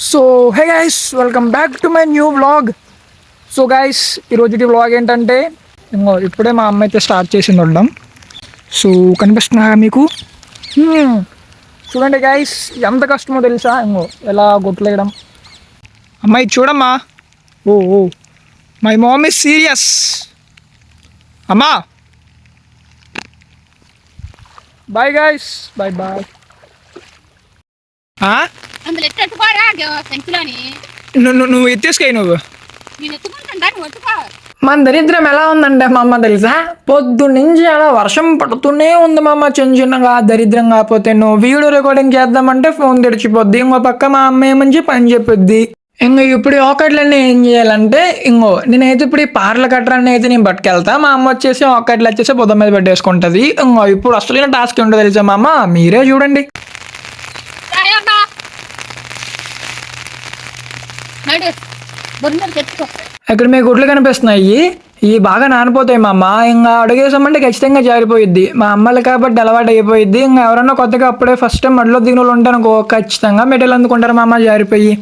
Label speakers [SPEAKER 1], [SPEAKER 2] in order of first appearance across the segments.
[SPEAKER 1] So hey guys, welcome back to my new vlog. So guys, ఈరోజు vlog ఏంటంటే ఇప్పుడే మా అమ్మ అయితే స్టార్ట్ చేసింది ఉండడం. సో కనిపిస్తున్నా మీకు. చూడండి గైస్, ఎంత కష్టమో తెలుసా. ఎలా గొట్లేయడం. అమ్మాయి చూడమ్మా. Oh oh my mom is serious. అమ్మా బాయ్ గైస్, బాయ్ బాయ్. నువ్వు ఎత్తేసుకాయి నువ్వు. మన దరిద్రం ఎలా ఉందంటే మా అమ్మ తెలుసా, పొద్దున్నుంచి అలా వర్షం పడుతూనే ఉంది మా అమ్మ. చిన్న చిన్నగా దరిద్రం కాకపోతే నువ్వు వీడియో రికార్డింగ్ చేద్దామంటే ఫోన్ తెడిచిపోద్ది. ఇంకో పక్క మా అమ్మ ఏమంచి పని చెప్పొద్ది. ఇప్పుడు ఆకట్లన్నీ ఏం చేయాలంటే నేనైతే ఇప్పుడు ఈ పార్ల కట్టరాన్ని అయితే నేను పట్టుకెళ్తా. మా అమ్మ వచ్చేసి ఆకట్లు వచ్చేసి బుధం మీద పెట్టేసుకుంటుంది. ఇప్పుడు అసలు టాస్క్ ఉండదు తెలుసా మా అమ్మ, మీరే చూడండి. ఇక్కడ మీకు గుడ్లు కనిపిస్తున్నాయి, ఇవి బాగా నానిపోతాయి మా అమ్మ. ఇంకా అడుగేసామంటే ఖచ్చితంగా జారిపోయిద్ది. మా అమ్మలు కాబట్టి అలవాటు అయిపోయిద్ది. ఇంకా ఎవరన్నా కొత్తగా అప్పుడే ఫస్ట్ టైం మడిలో దిగిన వాళ్ళు ఉంటాను ఖచ్చితంగా మెటీరియల్ అందుకుంటారు మా అమ్మ జారిపోయి.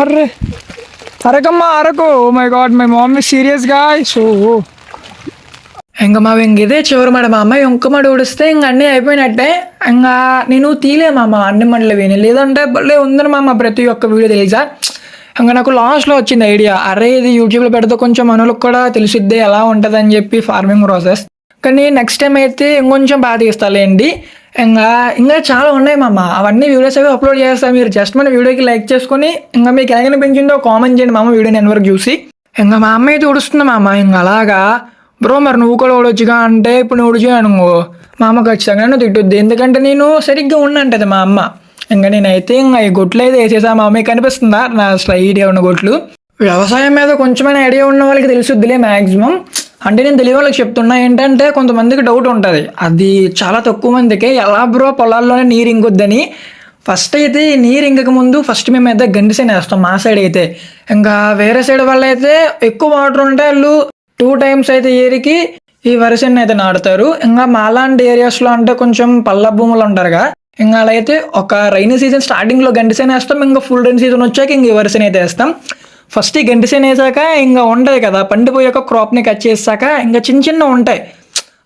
[SPEAKER 1] అర్రే అరకమ్మా అరకు. My god, my mummy serious గా. సో ఇంకా మా ఇదే చివరి మడ మా అమ్మాయి ఇంక మడి ఉడిస్తే ఇంక అన్నీ అయిపోయినట్టే. ఇంకా నేను తీలే మా అమ్మ అన్ని మడలు విని, లేదంటే భలే ఉందని మా అమ్మ ప్రతి ఒక్క వీడియో తెలుసా. ఇంకా నాకు లాస్ట్లో వచ్చింది ఐడియా, అరే ఇది యూట్యూబ్లో పెడితే కొంచెం మనలకు కూడా తెలిసిద్దే ఎలా ఉంటుంది అని చెప్పి ఫార్మింగ్ ప్రాసెస్. కానీ నెక్స్ట్ టైం అయితే ఇంకొంచెం బాగా తీస్తాలేండి. ఇంకా చాలా ఉన్నాయి మా అమ్మ, అవన్నీ వీడియోస్ అవి అప్లోడ్ చేస్తాను. మీరు జస్ట్ మన వీడియోకి లైక్ చేసుకుని ఇంకా మీకు ఎలా అనిపించిందో కామెంట్ చేయండి మా అమ్మ వీడియోని ఎంతవరకు చూసి. ఇంకా మా అమ్మ అయితే ఉడుస్తుంది మా అమ్మ. ఇంకా అలాగా బ్రో మరి నువ్వు కూడా ఊడొచ్చుగా అంటే ఇప్పుడు నువ్వు ఉడిచాను మా అమ్మ ఖచ్చితంగా నన్ను తిట్టుద్ది, ఎందుకంటే నేను సరిగ్గా ఉన్నంటది మా అమ్మ. ఇంకా నేనైతే ఇంకా ఈ గొట్లు అయితే వేసేసా. మా అమ్మకి కనిపిస్తుందా నా ఐడియా ఉన్న గొట్లు. వ్యవసాయం మీద కొంచెమైనా ఐడియా ఉన్న వాళ్ళకి తెలిసిద్దిలే మ్యాక్సిమం. అంటే నేను తెలియ వాళ్ళకి చెప్తున్నా ఏంటంటే కొంతమందికి డౌట్ ఉంటుంది, అది చాలా తక్కువ మందికి, ఎలా బ్రో పొలాల్లోనే నీరు ఇంకొద్దని. ఫస్ట్ అయితే నీరు ఇంకక ముందు ఫస్ట్ మేమైతే గండిసేన వేస్తాం మా సైడ్ అయితే. ఇంకా వేరే సైడ్ వాళ్ళు అయితే ఎక్కువ వాటర్ ఉంటే వాళ్ళు 2 times అయితే ఏరికి ఈ వరిసేను అయితే నాటుతారు. ఇంకా మాలాంటి ఏరియాస్లో అంటే కొంచెం పల్ల భూములు ఉంటారుగా, ఇంకా అలా అయితే ఒక రైనీ సీజన్ స్టార్టింగ్లో గండిసేన వేస్తాం. ఇంకా ఫుల్ రైనీ సీజన్ వచ్చాక ఇంక ఈ వరిసేను అయితే వేస్తాం. ఫస్ట్ ఈ గండిసేన వేసాక ఇంకా ఉంటాయి కదా, పండిపోయాక క్రాప్ని కట్ చేసాక ఇంకా చిన్న చిన్న ఉంటాయి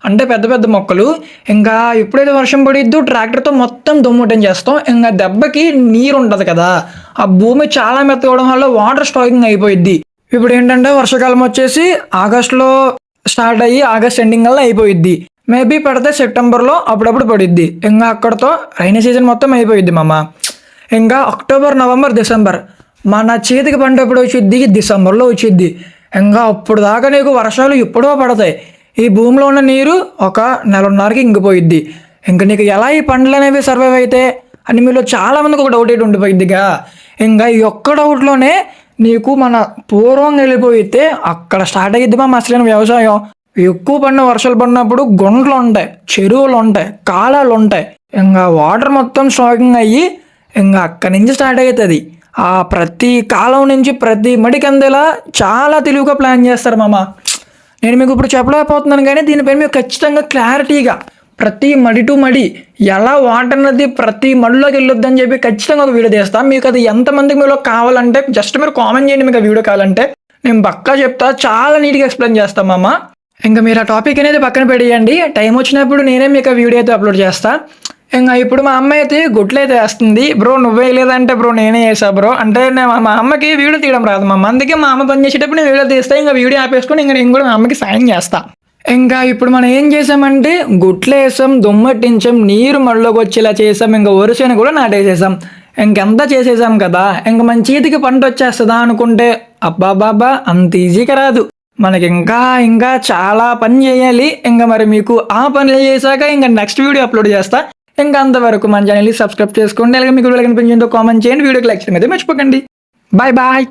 [SPEAKER 1] అంటే పెద్ద పెద్ద మొక్కలు. ఇంకా ఎప్పుడైతే వర్షం పడిద్దు ట్రాక్టర్తో మొత్తం దుమ్ముటం చేస్తాం. ఇంకా దెబ్బకి నీరు ఉంటుంది కదా, ఆ భూమి చాలా మెత్తగవడం వల్ల వాటర్ స్టాకింగ్ అయిపోయిద్ది. ఇప్పుడు ఏంటంటే వర్షాకాలం వచ్చేసి ఆగస్టులో స్టార్ట్ అయ్యి ఆగస్ట్ ఎండింగ్ వల్ల అయిపోయిద్ది. మేబీ పడితే సెప్టెంబర్లో అప్పుడప్పుడు పడిద్ది. ఇంకా అక్కడతో రైనీ సీజన్ మొత్తం అయిపోయిద్ది మామ. ఇంకా అక్టోబర్ నవంబర్ డిసెంబర్ మన చేతికి పంట ఎప్పుడు వచ్చిద్ది, డిసెంబర్లో వచ్చిద్ది. ఇంకా అప్పుడు దాకా నీకు వర్షాలు ఎప్పుడో పడతాయి. ఈ భూమిలో ఉన్న నీరు ఒక నెలన్నరకి ఇంకిపోయిద్ది. ఇంకా నీకు ఎలా ఈ పంటలు అనేవి సర్వైవ్ అయితే అని మీలో చాలామందికి ఒక డౌట్ అయితే ఉండిపోయిద్దిగా. ఇంకా ఈ ఒక్క డౌట్లోనే నీకు మన పూర్వం వెళ్ళిపోయితే అక్కడ స్టార్ట్ అయ్యిద్ది మా అసలైన వ్యవసాయం. ఎక్కువ పడిన వర్షాలు పడినప్పుడు గుంటలు ఉంటాయి, చెరువులు ఉంటాయి, కాలాలు ఉంటాయి. ఇంకా వాటర్ మొత్తం స్టాకింగ్ అయ్యి ఇంకా అక్కడి నుంచి స్టార్ట్ అవుతుంది. ఆ ప్రతి కాలం నుంచి ప్రతి మడికి అందేలా చాలా తెలివిగా ప్లాన్ చేస్తారు మామ. నేను మీకు ఇప్పుడు చెప్పలేకపోతున్నాను, కానీ దీనిపైన మీకు ఖచ్చితంగా క్లారిటీగా ప్రతి మడి టు మడి ఎలా వాటర్ అన్నది ప్రతి మడిలోకి వెళ్ళొద్దని చెప్పి ఖచ్చితంగా ఒక వీడియో తీస్తాను. మీకు అది ఎంతమందికి మీలో కావాలంటే జస్ట్ మీరు కామెంట్ చేయండి, మీకు ఆ వీడియో కావాలంటే నేను పక్కా చెప్తా, చాలా నీట్గా ఎక్స్ప్లెయిన్ చేస్తాం అమ్మ. ఇంకా మీరు ఆ టాపిక్ అనేది పక్కన పెట్టేయండి, టైం వచ్చినప్పుడు నేనే మీకు ఆ వీడియో అయితే అప్లోడ్ చేస్తా. ఇంకా ఇప్పుడు మా అమ్మ అయితే గుడ్లు అయితే వేస్తుంది. బ్రో నువ్వే లేదంటే బ్రో నేనే వేసా బ్రో అంటే మా అమ్మకి వీడియో తీయడం రాదు మా అమ్మ, అందుకే మా అమ్మ పని చేసేటప్పుడు నేను వీడియో తీస్తా. ఇంకా వీడియో ఆపేసుకొని ఇంకా నేను కూడా మా అమ్మకి సాయం చేస్తా. ఇంకా ఇప్పుడు మనం ఏం చేసామంటే గుట్లు వేసాం, దుమ్మట్టించాం, నీరు మళ్ళీకి వచ్చేలా చేసాం, ఇంకా వరుసని కూడా నాటేసేసాం. ఇంకెంత చేసేసాం కదా, ఇంకా మన చేతికి పంట వచ్చేస్తుందా అనుకుంటే అబ్బాబాబా అంత ఈజీగా రాదు. మనకి ఇంకా ఇంకా చాలా పని చేయాలి. ఇంకా మరి మీకు ఆ పనులు చేశాక ఇంకా నెక్స్ట్ వీడియో అప్లోడ్ చేస్తా. ఇంకా అంతవరకు మన ఛానల్ని సబ్స్క్రైబ్ చేసుకోండి. అలాగే మీకు వీడియో కనిపించిందో కామెంట్ చేయండి, వీడియోకి లైక్ చేయడం అయితే మర్చిపోకండి. Bye bye.